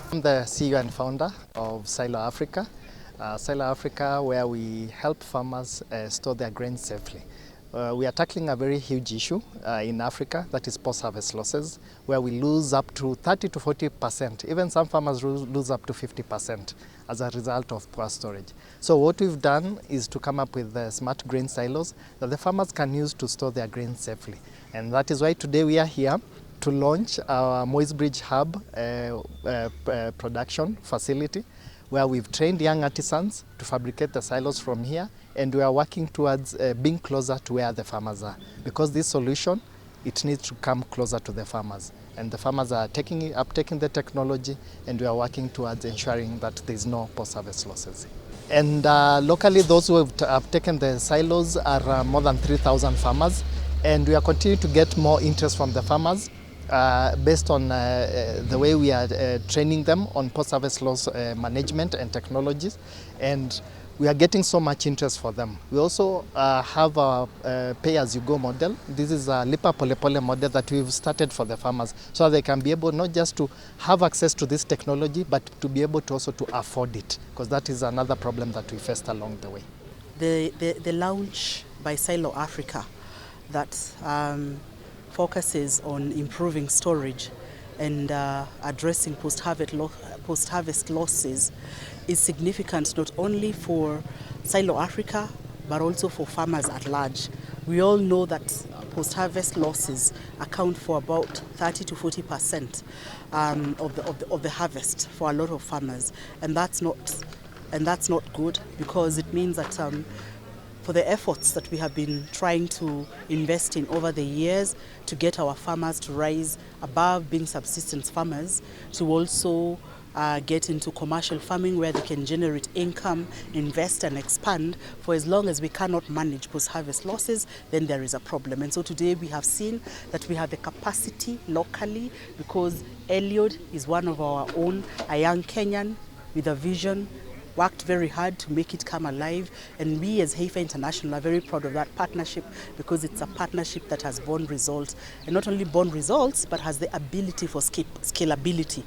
I'm the CEO and founder of Silo Africa. Silo Africa, where we help farmers store their grains safely. We are tackling a very huge issue in Africa, that is post-harvest losses, where we lose up to 30 to 40%. Even some farmers lose up to 50% as a result of poor storage. So what we've done is to come up with smart grain silos that the farmers can use to store their grains safely. And that is why today we are here to launch our Moist Bridge Hub production facility, where we've trained young artisans to fabricate the silos from here, and we are working towards being closer to where the farmers are. Because this solution, it needs to come closer to the farmers. And the farmers are uptaking the technology, and we are working towards ensuring that there is no post-harvest losses. And locally, those who have taken the silos are more than 3,000 farmers, and we are continuing to get more interest from the farmers based on the way we are training them on post-harvest loss management and technologies, and we are getting so much interest for them. We also have a pay-as-you-go model. This is a lipa polepole model that we've started for the farmers, so they can be able not just to have access to this technology, but to be able to also to afford it, because that is another problem that we faced along the way. The launch by Silo Africa that focuses on improving storage and addressing post-harvest losses is significant not only for Silo Africa but also for farmers at large. We all know that post-harvest losses account for about 30 to 40% of the harvest for a lot of farmers, and that's not good, because it means that for the efforts that we have been trying to invest in over the years to get our farmers to rise above being subsistence farmers, to also get into commercial farming where they can generate income, invest and expand. For as long as we cannot manage post-harvest losses, then there is a problem. And so today we have seen that we have the capacity locally, because Eliud is one of our own, a young Kenyan with a vision, worked very hard to make it come alive, and we as Heifer International are very proud of that partnership, because it's a partnership that has borne results, and not only borne results but has the ability for scalability.